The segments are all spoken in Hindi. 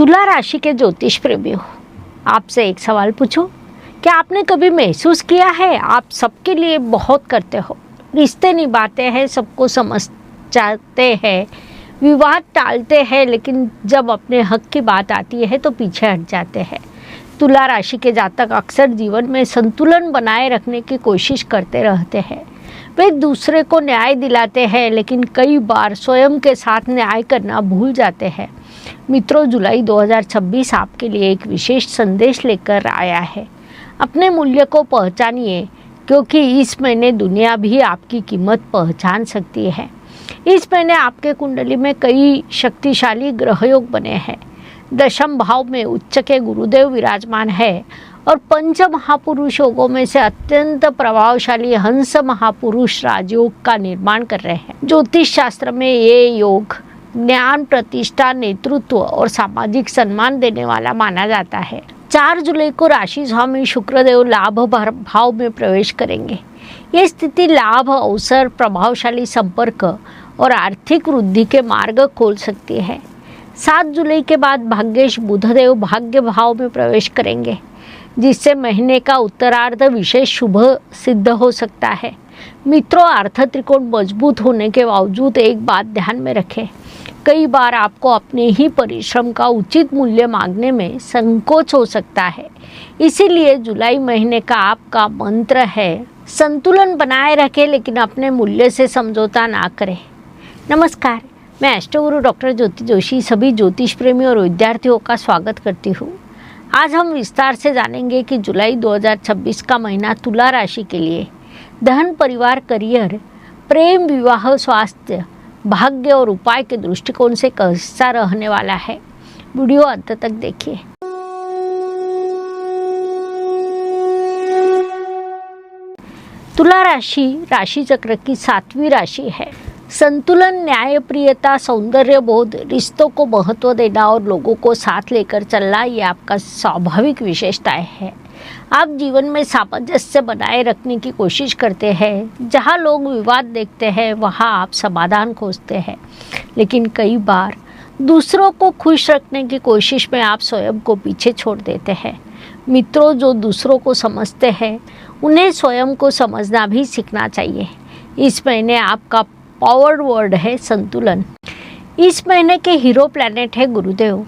तुला राशि के ज्योतिष प्रेमियों, आपसे एक सवाल पूछूं? क्या आपने कभी महसूस किया है आप सबके लिए बहुत करते हो, रिश्ते निभाते हैं, सबको समझ चाहते हैं, विवाद टालते हैं, लेकिन जब अपने हक की बात आती है तो पीछे हट जाते हैं। तुला राशि के जातक अक्सर जीवन में संतुलन बनाए रखने की कोशिश करते रहते हैं। वे दूसरे को न्याय दिलाते हैं, लेकिन कई बार स्वयं के साथ न्याय करना भूल जाते हैं। मित्रों, जुलाई 2026 आपके लिए एक विशेष संदेश लेकर आया है। अपने मूल्य को पहचानिए, क्योंकि इस महीने दुनिया भी आपकी कीमत पहचान सकती है। इस महीने आपके कुंडली में कई शक्तिशाली ग्रह योग बने हैं। दशम भाव में उच्च के गुरुदेव विराजमान है और पंच महापुरुष योगों में से अत्यंत प्रभावशाली हंस महापुरुष राजयोग का निर्माण कर रहे हैं। ज्योतिष शास्त्र में ये योग ज्ञान, प्रतिष्ठा, नेतृत्व और सामाजिक सम्मान देने वाला माना जाता है। 4 जुलाई को राशि स्वामी शुक्रदेव लाभ भाव में प्रवेश करेंगे। ये स्थिति लाभ, अवसर, प्रभावशाली संपर्क और आर्थिक वृद्धि के मार्ग खोल सकती है। 7 जुलाई के बाद भाग्येश बुधदेव भाग्य भाव में प्रवेश करेंगे, जिससे महीने का उत्तरार्ध विशेष शुभ सिद्ध हो सकता है। मित्रों, अर्थ त्रिकोण मजबूत होने के बावजूद एक बात ध्यान में रखें, कई बार आपको अपने ही परिश्रम का उचित मूल्य मांगने में संकोच हो सकता है। इसीलिए जुलाई महीने का आपका मंत्र है, संतुलन बनाए रखें, लेकिन अपने मूल्य से समझौता ना करें। नमस्कार, मैं एस्ट्रोगुरु डॉक्टर ज्योति जोशी सभी ज्योतिष प्रेमी और विद्यार्थियों का स्वागत करती हूँ। आज हम विस्तार से जानेंगे कि जुलाई 2026 का महीना तुला राशि के लिए धन, परिवार, करियर, प्रेम, विवाह, स्वास्थ्य, भाग्य और उपाय के दृष्टिकोण से कैसा रहने वाला है। वीडियो अंत तक देखिए। तुला राशि राशि चक्र की 7वीं राशि है। संतुलन, न्यायप्रियता, सौंदर्य बोध, रिश्तों को महत्व देना और लोगों को साथ लेकर चलना, ये आपका स्वाभाविक विशेषताएं है। आप जीवन में सामंजस्य बनाए रखने की कोशिश करते हैं। जहाँ लोग विवाद देखते हैं वहाँ आप समाधान खोजते हैं, लेकिन कई बार दूसरों को खुश रखने की कोशिश में आप स्वयं को पीछे छोड़ देते हैं। मित्रों, जो दूसरों को समझते हैं उन्हें स्वयं को समझना भी सीखना चाहिए। इस महीने आपका पावर वर्ड है संतुलन। इस महीने के हीरो प्लैनेट है गुरुदेव।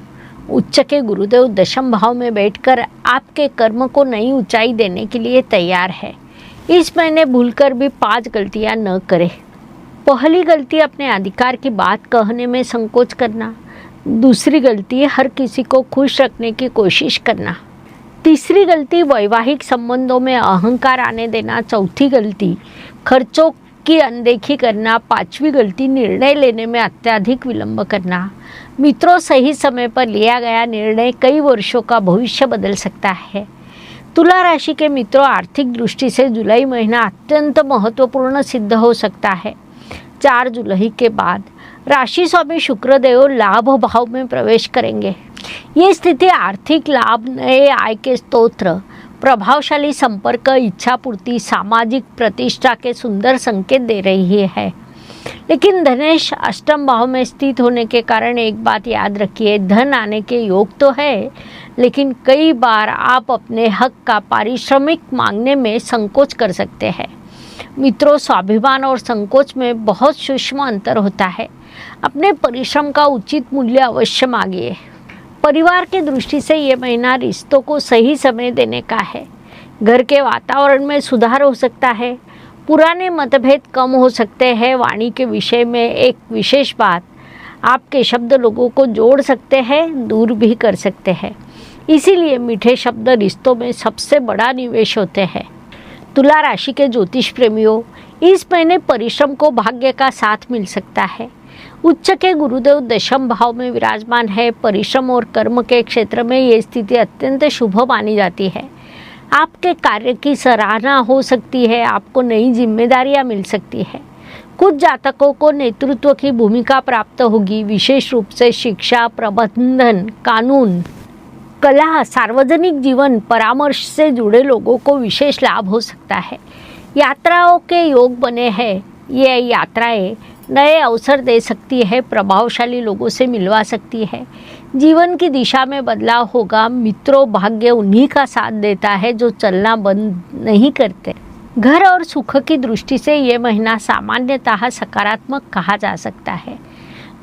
उच्च के गुरुदेव दशम भाव में बैठकर आपके कर्म को नई ऊंचाई देने के लिए तैयार है। इस महीने भूलकर भी 5 गलतियां न करें। पहली गलती, अपने अधिकार की बात कहने में संकोच करना। दूसरी गलती, हर किसी को खुश रखने की कोशिश करना। तीसरी गलती, वैवाहिक संबंधों में अहंकार आने देना। चौथी गलती, खर्चों की अनदेखी करना। 5वीं गलती, निर्णय लेने में अत्यधिक विलंब करना। मित्रों, सही समय पर लिया गया निर्णय कई वर्षों का भविष्य बदल सकता है। तुला राशि के मित्रों, आर्थिक दृष्टि से जुलाई महीना अत्यंत महत्वपूर्ण सिद्ध हो सकता है। 4 जुलाई के बाद राशि स्वामी शुक्रदेव लाभ भाव में प्रवेश करेंगे। ये स्थिति आर्थिक लाभ, नए आय के स्रोत, प्रभावशाली संपर्क, इच्छा पूर्ति, सामाजिक प्रतिष्ठा के सुंदर संकेत दे रही है। लेकिन धनेश अष्टम भाव में स्थित होने के कारण एक बात याद रखिए, धन आने के योग तो है, लेकिन कई बार आप अपने हक का पारिश्रमिक मांगने में संकोच कर सकते हैं। मित्रों, स्वाभिमान और संकोच में बहुत सूक्ष्म अंतर होता है। अपने परिश्रम का उचित मूल्य अवश्य मांगिए। परिवार की दृष्टि से ये महीना रिश्तों को सही समय देने का है। घर के वातावरण में सुधार हो सकता है। पुराने मतभेद कम हो सकते हैं। वाणी के विषय में एक विशेष बात, आपके शब्द लोगों को जोड़ सकते हैं, दूर भी कर सकते हैं। इसीलिए मीठे शब्द रिश्तों में सबसे बड़ा निवेश होते हैं। तुला राशि के ज्योतिष प्रेमियों, इस महीने परिश्रम को भाग्य का साथ मिल सकता है। उच्च के गुरुदेव दशम भाव में विराजमान है। परिश्रम और कर्म के क्षेत्र में ये स्थिति अत्यंत शुभ मानी जाती है। आपके कार्य की सराहना हो सकती है। आपको नई जिम्मेदारियां मिल सकती है। कुछ जातकों को नेतृत्व की भूमिका प्राप्त होगी, विशेष रूप से शिक्षा, प्रबंधन, कानून, कला, सार्वजनिक जीवन, परामर्श से जुड़े लोगों को विशेष लाभ हो सकता है। यात्राओं के योग बने हैं। ये यात्राएं नए अवसर दे सकती है, प्रभावशाली लोगों से मिलवा सकती है। जीवन की दिशा में बदलाव होगा। मित्रों, भाग्य उन्हीं का साथ देता है जो चलना बंद नहीं करते। घर और सुख की दृष्टि से ये महीना सामान्यतः सकारात्मक कहा जा सकता है।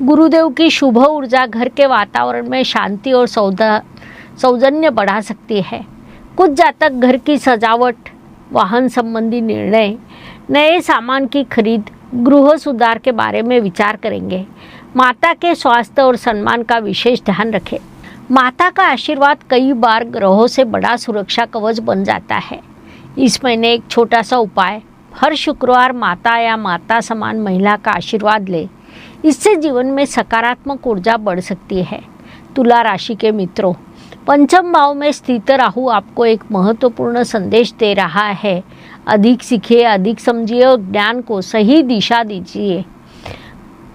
गुरुदेव की शुभ ऊर्जा घर के वातावरण में शांति और सौजन्य बढ़ा सकती है। कुछ जातक घर की सजावट, वाहन संबंधी निर्णय, नए सामान की खरीद, गृह सुधार के बारे में विचार करेंगे। माता के स्वास्थ्य और सम्मान का विशेष ध्यान रखें। माता का आशीर्वाद कई बार ग्रहों से बड़ा सुरक्षा कवच बन जाता है। इस महीने एक छोटा सा उपाय, हर शुक्रवार माता या माता समान महिला का आशीर्वाद ले। इससे जीवन में सकारात्मक ऊर्जा बढ़ सकती है। तुला राशि के मित्रों, पंचम भाव में स्थित राहु आपको एक महत्वपूर्ण संदेश दे रहा है। अधिक सीखिए, अधिक समझिए और ज्ञान को सही दिशा दीजिए।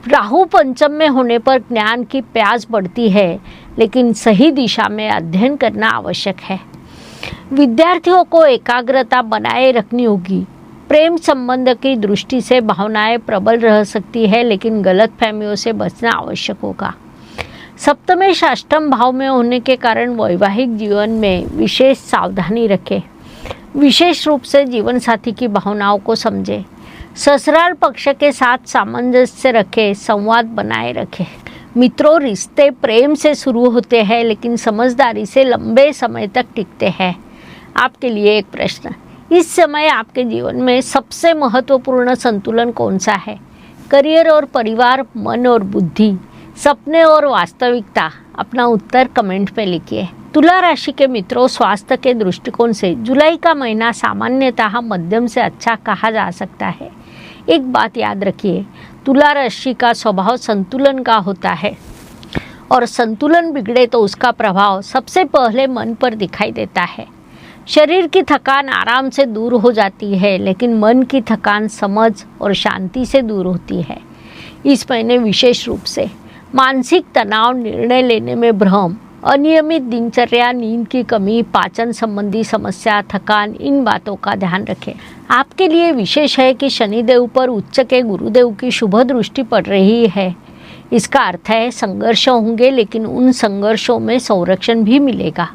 राहु पंचम में होने पर ज्ञान की प्यास बढ़ती है, लेकिन सही दिशा में अध्ययन करना आवश्यक है। विद्यार्थियों को एकाग्रता बनाए रखनी होगी। प्रेम संबंध की दृष्टि से भावनाएं प्रबल रह सकती है, लेकिन गलतफहमियों से बचना आवश्यक होगा। सप्तमेश अष्टम भाव में होने के कारण वैवाहिक जीवन में विशेष सावधानी रखें। विशेष रूप से जीवन साथी की भावनाओं को समझें। ससुराल पक्ष के साथ सामंजस्य रखें, संवाद बनाए रखें। मित्रों, रिश्ते प्रेम से शुरू होते हैं, लेकिन समझदारी से लंबे समय तक टिकते हैं। आपके लिए एक प्रश्न, इस समय आपके जीवन में सबसे महत्वपूर्ण संतुलन कौन सा है? करियर और परिवार, मन और बुद्धि, सपने और वास्तविकता? अपना उत्तर कमेंट में लिखिए। तुला राशि के मित्रों, स्वास्थ्य के दृष्टिकोण से जुलाई का महीना सामान्यतः मध्यम से अच्छा कहा जा सकता है। एक बात याद रखिए, तुला राशि का स्वभाव संतुलन का होता है और संतुलन बिगड़े तो उसका प्रभाव सबसे पहले मन पर दिखाई देता है। शरीर की थकान आराम से दूर हो जाती है, लेकिन मन की थकान समझ और शांति से दूर होती है। इस महीने विशेष रूप से मानसिक तनाव, निर्णय लेने में भ्रम, अनियमित दिनचर्या, नींद की कमी, पाचन संबंधी समस्या, थकान, इन बातों का ध्यान रखें। आपके लिए विशेष है कि शनिदेव पर उच्च के गुरुदेव की शुभ दृष्टि पड़ रही है। इसका अर्थ है संघर्ष होंगे, लेकिन उन संघर्षों में संरक्षण भी मिलेगा।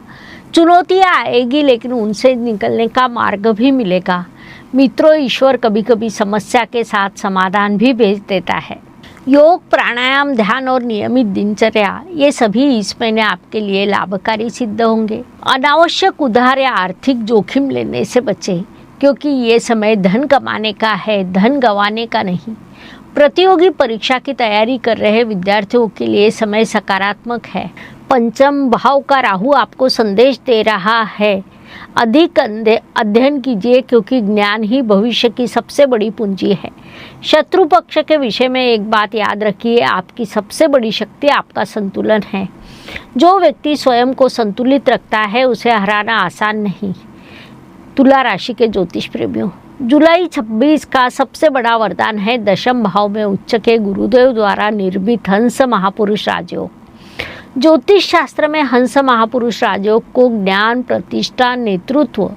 चुनौतियाँ आएगी, लेकिन उनसे निकलने का मार्ग भी मिलेगा। मित्रों, ईश्वर कभी कभी समस्या के साथ समाधान भी भेज देता है। योग, प्राणायाम, ध्यान और नियमित दिनचर्या, ये सभी इस महीने आपके लिए लाभकारी सिद्ध होंगे। अनावश्यक उधार या आर्थिक जोखिम लेने से बचें, क्योंकि ये समय धन कमाने का है, धन गंवाने का नहीं। प्रतियोगी परीक्षा की तैयारी कर रहे विद्यार्थियों के लिए समय सकारात्मक है। पंचम भाव का राहु आपको संदेश दे रहा है, अधिक अध्ययन कीजिए, क्योंकि ज्ञान ही भविष्य की सबसे बड़ी पूंजी है। शत्रु पक्ष के विषय में एक बात याद रखिए, आपकी सबसे बड़ी शक्ति आपका संतुलन है। जो व्यक्ति स्वयं को संतुलित रखता है, उसे हराना आसान नहीं। तुला राशि के ज्योतिष प्रेमियों, जुलाई 26 का सबसे बड़ा वरदान है दशम भाव में उच्च के गुरुदेव द्वारा निर्मित हंस महापुरुष राजयोग। ज्योतिष शास्त्र में हंस महापुरुष राजयोग को ज्ञान, प्रतिष्ठा, नेतृत्व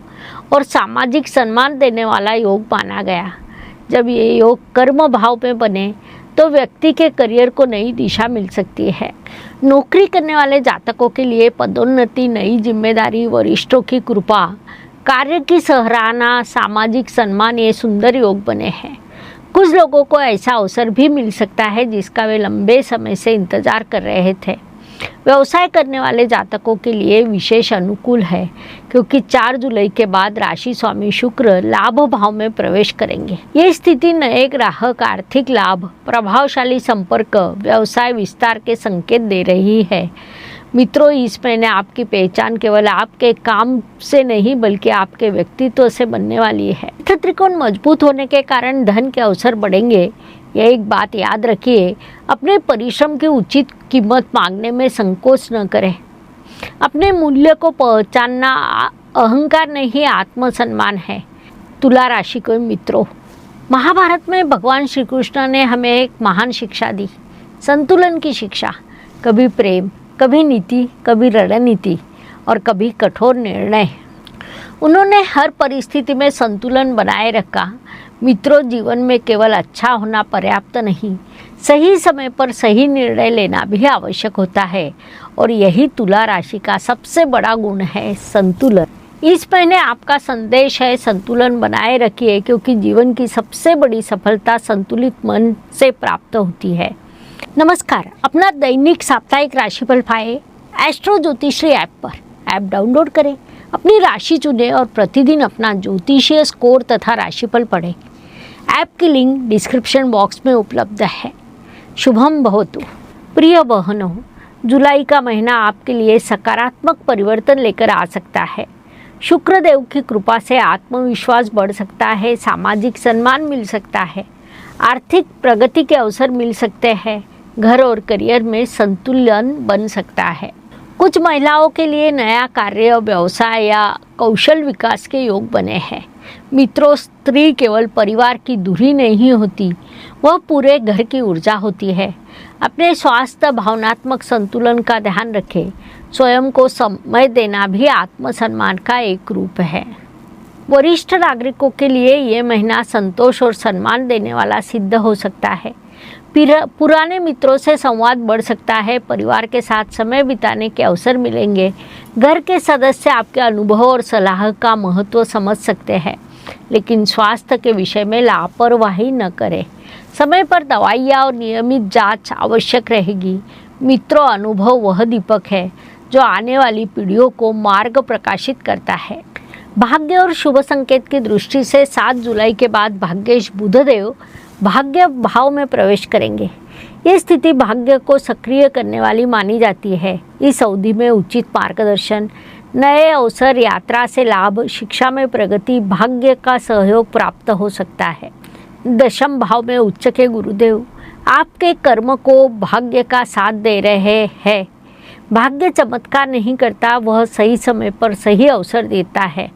और सामाजिक सम्मान देने वाला योग माना गया। जब ये योग कर्म भाव में बने तो व्यक्ति के करियर को नई दिशा मिल सकती है। नौकरी करने वाले जातकों के लिए पदोन्नति, नई जिम्मेदारी, वरिष्ठों की कृपा, कार्य की सराहना, सामाजिक सम्मान, ये सुंदर योग बने हैं। कुछ लोगों को ऐसा अवसर भी मिल सकता है जिसका वे लंबे समय से इंतजार कर रहे थे। व्यवसाय करने वाले जातकों के लिए विशेष अनुकूल है, क्योंकि 4 जुलाई के बाद राशि स्वामी शुक्र लाभ भाव में प्रवेश करेंगे। ये स्थिति नए ग्राहक, आर्थिक लाभ, प्रभावशाली संपर्क, व्यवसाय विस्तार के संकेत दे रही है। मित्रों, इस महीने आपकी पहचान केवल आपके काम से नहीं, बल्कि आपके व्यक्तित्व से बनने वाली है। त्रिकोण मजबूत होने के कारण धन के अवसर बढ़ेंगे। यह एक बात याद रखिए, अपने परिश्रम की उचित कीमत मांगने में संकोच न करें। अपने मूल्य को पहचानना अहंकार नहीं, आत्मसम्मान है। तुला राशि के मित्रों, महाभारत में भगवान श्री कृष्ण ने हमें एक महान शिक्षा दी, संतुलन की शिक्षा। कभी प्रेम, कभी नीति, कभी रणनीति और कभी कठोर निर्णय। उन्होंने हर परिस्थिति में संतुलन बनाए रखा। मित्रों, जीवन में केवल अच्छा होना पर्याप्त नहीं, सही समय पर सही निर्णय लेना भी आवश्यक होता है। और यही तुला राशि का सबसे बड़ा गुण है, संतुलन। इस महीने आपका संदेश है संतुलन बनाए रखिए, क्योंकि जीवन की सबसे बड़ी सफलता संतुलित मन से प्राप्त होती है। नमस्कार, अपना दैनिक साप्ताहिक राशिफल पाए एस्ट्रो ज्योतिषी ऐप पर। ऐप डाउनलोड करें, अपनी राशि चुनें और प्रतिदिन अपना ज्योतिषीय स्कोर तथा राशिफल पढ़ें। ऐप की लिंक डिस्क्रिप्शन बॉक्स में उपलब्ध है। शुभम भवतु। प्रिय बहनों, जुलाई का महीना आपके लिए सकारात्मक परिवर्तन लेकर आ सकता है। शुक्र देव की कृपा से आत्मविश्वास बढ़ सकता है, सामाजिक सम्मान मिल सकता है, आर्थिक प्रगति के अवसर मिल सकते हैं, घर और करियर में संतुलन बन सकता है। कुछ महिलाओं के लिए नया कार्य, व्यवसाय या कौशल विकास के योग बने हैं। मित्रों, स्त्री केवल परिवार की धुरी नहीं होती, वह पूरे घर की ऊर्जा होती है। अपने स्वास्थ्य, भावनात्मक संतुलन का ध्यान रखें। स्वयं को समय देना भी आत्मसम्मान का एक रूप है। वरिष्ठ नागरिकों के लिए ये महीना संतोष और सम्मान देने वाला सिद्ध हो सकता है। पुराने मित्रों से संवाद बढ़ सकता है, परिवार के साथ समय बिताने के अवसर मिलेंगे। घर के सदस्य आपके अनुभव और सलाह का महत्व समझ सकते हैं, लेकिन स्वास्थ्य के विषय में लापरवाही न करें। समय पर दवाइयाँ और नियमित जांच आवश्यक रहेगी। मित्रों, अनुभव वह दीपक है जो आने वाली पीढ़ियों को मार्ग प्रकाशित करता है। भाग्य और शुभ संकेत की दृष्टि से 7 जुलाई के बाद भाग्येश बुधदेव भाग्य भाव में प्रवेश करेंगे। ये स्थिति भाग्य को सक्रिय करने वाली मानी जाती है। इस अवधि में उचित मार्गदर्शन, नए अवसर, यात्रा से लाभ, शिक्षा में प्रगति, भाग्य का सहयोग प्राप्त हो सकता है। दशम भाव में उच्च के गुरुदेव आपके कर्म को भाग्य का साथ दे रहे हैं। भाग्य चमत्कार नहीं करता, वह सही समय पर सही अवसर देता है।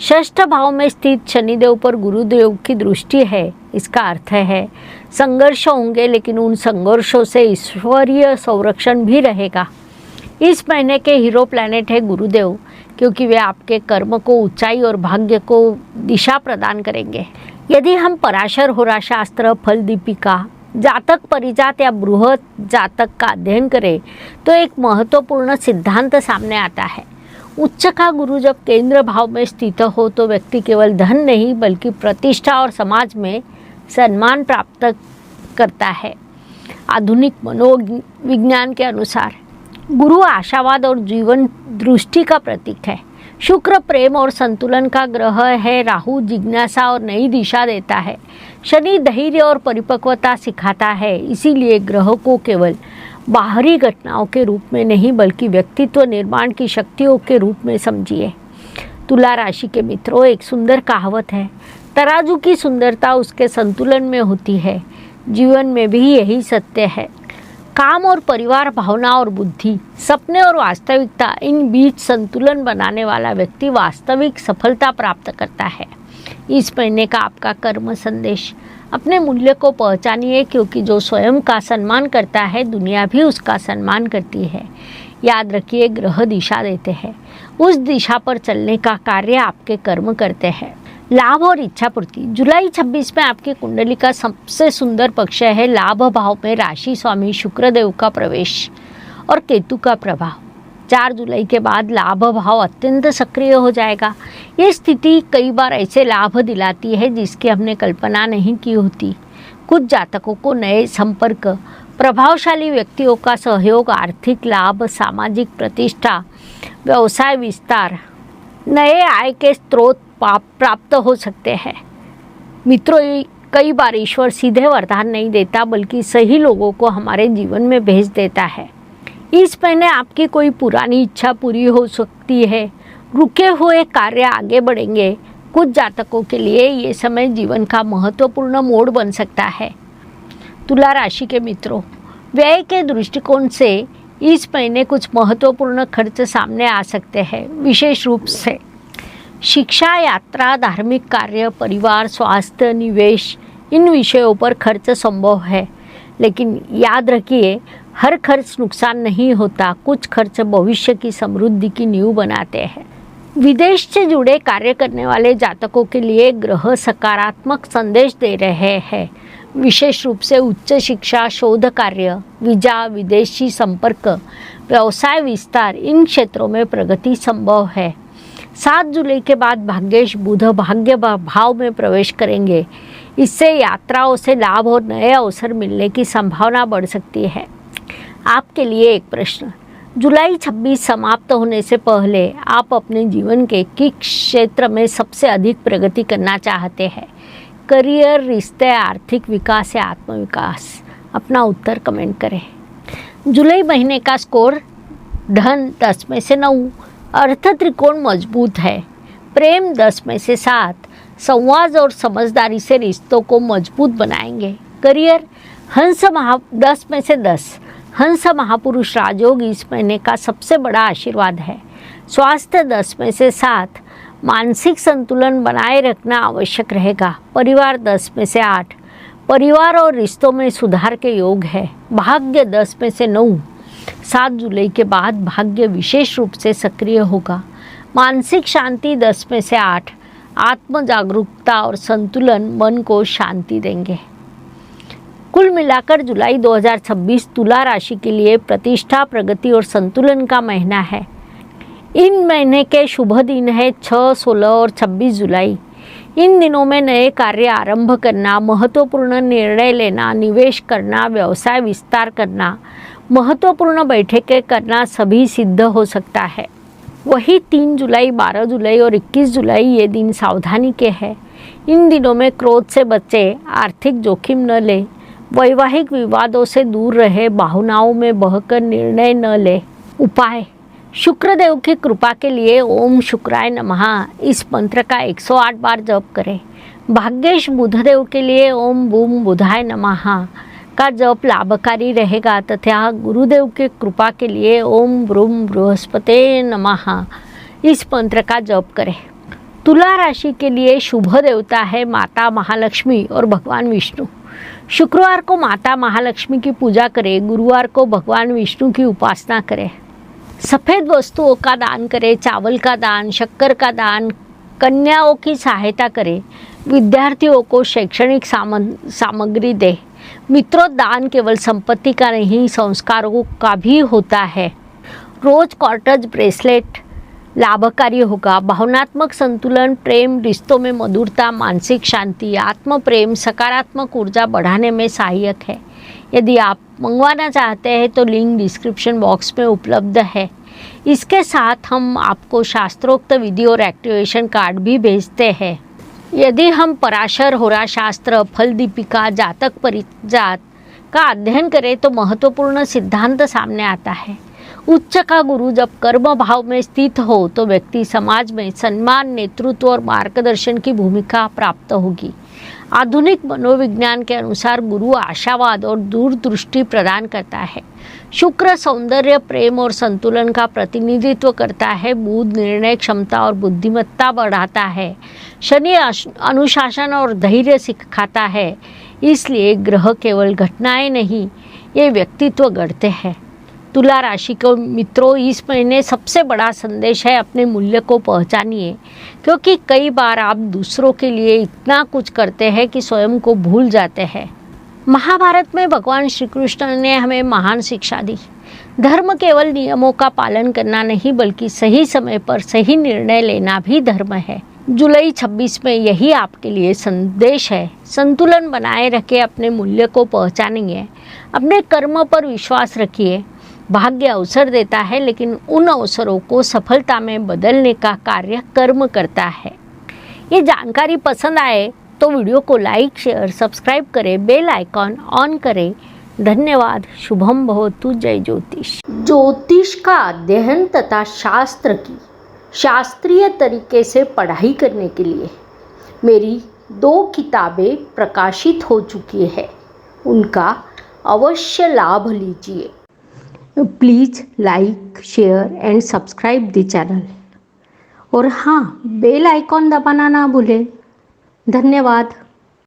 षष्ठ भाव में स्थित शनिदेव पर गुरुदेव की दृष्टि है। इसका अर्थ है संघर्ष होंगे, लेकिन उन संघर्षों से ईश्वरीय संरक्षण भी रहेगा। इस महीने के हीरो प्लैनेट है गुरुदेव, क्योंकि वे आपके कर्म को ऊंचाई और भाग्य को दिशा प्रदान करेंगे। यदि हम पराशर होराशास्त्र, फल दीपिका, जातक परिजात या बृहत जातक का अध्ययन करें तो एक महत्वपूर्ण सिद्धांत सामने आता है। उच्च का गुरु जब केंद्र भाव में स्थित हो तो व्यक्ति केवल धन नहीं बल्कि प्रतिष्ठा और समाज में सम्मान प्राप्त करता है। आधुनिक मनोविज्ञान के अनुसार गुरु आशावाद और जीवन दृष्टि का प्रतीक है। शुक्र प्रेम और संतुलन का ग्रह है। राहु जिज्ञासा और नई दिशा देता है। शनि धैर्य और परिपक्वता सिखाता है। इसीलिए ग्रह को केवल बाहरी घटनाओं के रूप में नहीं बल्कि व्यक्तित्व निर्माण की शक्तियों के रूप में समझिए। तुला राशि के मित्रों, एक सुंदर कहावत है, तराजू की सुंदरता उसके संतुलन में होती है। जीवन में भी यही सत्य है। काम और परिवार, भावना और बुद्धि, सपने और वास्तविकता, इन बीच संतुलन बनाने वाला व्यक्ति वास्तविक सफलता प्राप्त करता है। इस महीने का आपका कर्म संदेश, अपने मूल्य को पहचानिए, क्योंकि जो स्वयं का सम्मान करता है दुनिया भी उसका सम्मान करती है। याद रखिए, ग्रह दिशा देते हैं, उस दिशा पर चलने का कार्य आपके कर्म करते हैं। लाभ और इच्छा पूर्ति। जुलाई 26 में आपकी कुंडली का सबसे सुंदर पक्ष है लाभ भाव में राशि स्वामी शुक्रदेव का प्रवेश और केतु का प्रभाव। 4 जुलाई के बाद लाभ भाव अत्यंत सक्रिय हो जाएगा। ये स्थिति कई बार ऐसे लाभ दिलाती है जिसकी हमने कल्पना नहीं की होती। कुछ जातकों को नए संपर्क, प्रभावशाली व्यक्तियों का सहयोग, आर्थिक लाभ, सामाजिक प्रतिष्ठा, व्यवसाय विस्तार, नए आय के स्रोत प्राप्त हो सकते हैं। मित्रों, कई बार ईश्वर सीधे वरदान नहीं देता बल्कि सही लोगों को हमारे जीवन में भेज देता है। इस महीने आपकी कोई पुरानी इच्छा पूरी हो सकती है। रुके हुए कार्य आगे बढ़ेंगे। कुछ जातकों के लिए ये समय जीवन का महत्वपूर्ण मोड़ बन सकता है। तुला राशि के मित्रों, व्यय के दृष्टिकोण से इस महीने कुछ महत्वपूर्ण खर्च सामने आ सकते हैं। विशेष रूप से शिक्षा, यात्रा, धार्मिक कार्य, परिवार, स्वास्थ्य, निवेश, इन विषयों पर खर्च संभव है। लेकिन याद रखिए, हर खर्च नुकसान नहीं होता। कुछ खर्च भविष्य की समृद्धि की नींव बनाते हैं। विदेश से जुड़े कार्य करने वाले जातकों के लिए ग्रह सकारात्मक संदेश दे रहे हैं। विशेष रूप से उच्च शिक्षा, शोध कार्य, वीजा, विदेशी संपर्क, व्यवसाय विस्तार, इन क्षेत्रों में प्रगति संभव है। 7 जुलाई के बाद भाग्येश बुध भाग्य भाव में प्रवेश करेंगे। इससे यात्राओं से लाभ और नए अवसर मिलने की संभावना बढ़ सकती है। आपके लिए एक प्रश्न, जुलाई 26 समाप्त होने से पहले आप अपने जीवन के किस क्षेत्र में सबसे अधिक प्रगति करना चाहते हैं? करियर, रिश्ते, आर्थिक विकास या आत्मविकास? अपना उत्तर कमेंट करें। जुलाई महीने का स्कोर धन 10 में से 9, अर्थ त्रिकोण मजबूत है, प्रेम 10 में से 7, संवाद और समझदारी से रिश्तों को मजबूत बनाएंगे। करियर 10 में से 10, हंस महापुरुष राजयोग इस महीने का सबसे बड़ा आशीर्वाद है। स्वास्थ्य 10 में से 7, मानसिक संतुलन बनाए रखना आवश्यक रहेगा। परिवार 10 में से 8, परिवार और रिश्तों में सुधार के योग है। भाग्य 10 में से 9, 7 जुलाई के बाद भाग्य विशेष रूप से सक्रिय होगा। मानसिक शांति 10 में से 8, आत्म जागरूकता और संतुलन मन को शांति देंगे। कुल मिलाकर जुलाई 2026 तुला राशि के लिए प्रतिष्ठा, प्रगति और संतुलन का महीना है। इन महीने के शुभ दिन है 6, 16 और 26 जुलाई। इन दिनों में नए कार्य आरंभ करना, महत्वपूर्ण निर्णय लेना, निवेश करना, व्यवसाय विस्तार करना, महत्वपूर्ण बैठकें करना सभी सिद्ध हो सकता है। वही 3 जुलाई, 12 जुलाई और 21 जुलाई ये दिन सावधानी के हैं। इन दिनों में क्रोध से बचें, आर्थिक जोखिम न लें, वैवाहिक विवादों से दूर रहे, भावनाओं में बहकर निर्णय न ले। उपाय, शुक्रदेव की कृपा के लिए ओम शुक्राय नमः इस मंत्र का 108 बार जप करें। भाग्येश बुधदेव के लिए ओम बूम बुधाय नमः का जप लाभकारी रहेगा तथा गुरुदेव की कृपा के लिए ओम ब्रूम बृहस्पते नमः इस मंत्र का जप करें। तुला राशि के लिए शुभ देवता है माता महालक्ष्मी और भगवान विष्णु। शुक्रवार को माता महालक्ष्मी की पूजा करें, गुरुवार को भगवान विष्णु की उपासना करें। सफ़ेद वस्तुओं का दान करें, चावल का दान, शक्कर का दान, कन्याओं की सहायता करें, विद्यार्थियों को शैक्षणिक सामग्री दें। मित्रों, दान केवल संपत्ति का नहीं, संस्कारों का भी होता है। रोज कॉर्टेज ब्रेसलेट लाभकारी होगा। भावनात्मक संतुलन, प्रेम, रिश्तों में मधुरता, मानसिक शांति, आत्म प्रेम, सकारात्मक ऊर्जा बढ़ाने में सहायक है। यदि आप मंगवाना चाहते हैं तो लिंक डिस्क्रिप्शन बॉक्स में उपलब्ध है। इसके साथ हम आपको शास्त्रोक्त विधि और एक्टिवेशन कार्ड भी भेजते हैं। यदि हम पराशर, होरा शास्त्र, फल दीपिका, जातक परिजात का अध्ययन करें तो महत्वपूर्ण सिद्धांत सामने आता है। उच्च का गुरु जब कर्म भाव में स्थित हो तो व्यक्ति समाज में सम्मान, नेतृत्व और मार्गदर्शन की भूमिका प्राप्त होगी। आधुनिक मनोविज्ञान के अनुसार गुरु आशावाद और दूरदृष्टि प्रदान करता है। शुक्र सौंदर्य, प्रेम और संतुलन का प्रतिनिधित्व करता है। बुध निर्णय क्षमता और बुद्धिमत्ता बढ़ाता है। शनि अनुशासन और धैर्य सिखाता है। इसलिए ग्रह केवल घटनाएं नहीं, ये व्यक्तित्व गढ़ते हैं। तुला राशि के मित्रों, इस महीने सबसे बड़ा संदेश है अपने मूल्य को पहचानिए, क्योंकि कई बार आप दूसरों के लिए इतना कुछ करते हैं कि स्वयं को भूल जाते हैं। महाभारत में भगवान श्री कृष्ण ने हमें महान शिक्षा दी। धर्म केवल नियमों का पालन करना नहीं, बल्कि सही समय पर सही निर्णय लेना भी धर्म है। जुलाई 26 में यही आपके लिए संदेश है। संतुलन बनाए रखें, अपने मूल्य को पहचानिए, अपने कर्म पर विश्वास रखिए। भाग्य अवसर देता है, लेकिन उन अवसरों को सफलता में बदलने का कार्य कर्म करता है। ये जानकारी पसंद आए तो वीडियो को लाइक, शेयर, सब्सक्राइब करें, बेल आइकॉन ऑन करें। धन्यवाद। शुभम भवतु। जय ज्योतिष। ज्योतिष का अध्ययन तथा शास्त्र की शास्त्रीय तरीके से पढ़ाई करने के लिए मेरी 2 किताबें प्रकाशित हो चुकी है, उनका अवश्य लाभ लीजिए। Please like, share and subscribe the channel. और हाँ, बेल आइकॉन दबाना ना भूलें। धन्यवाद।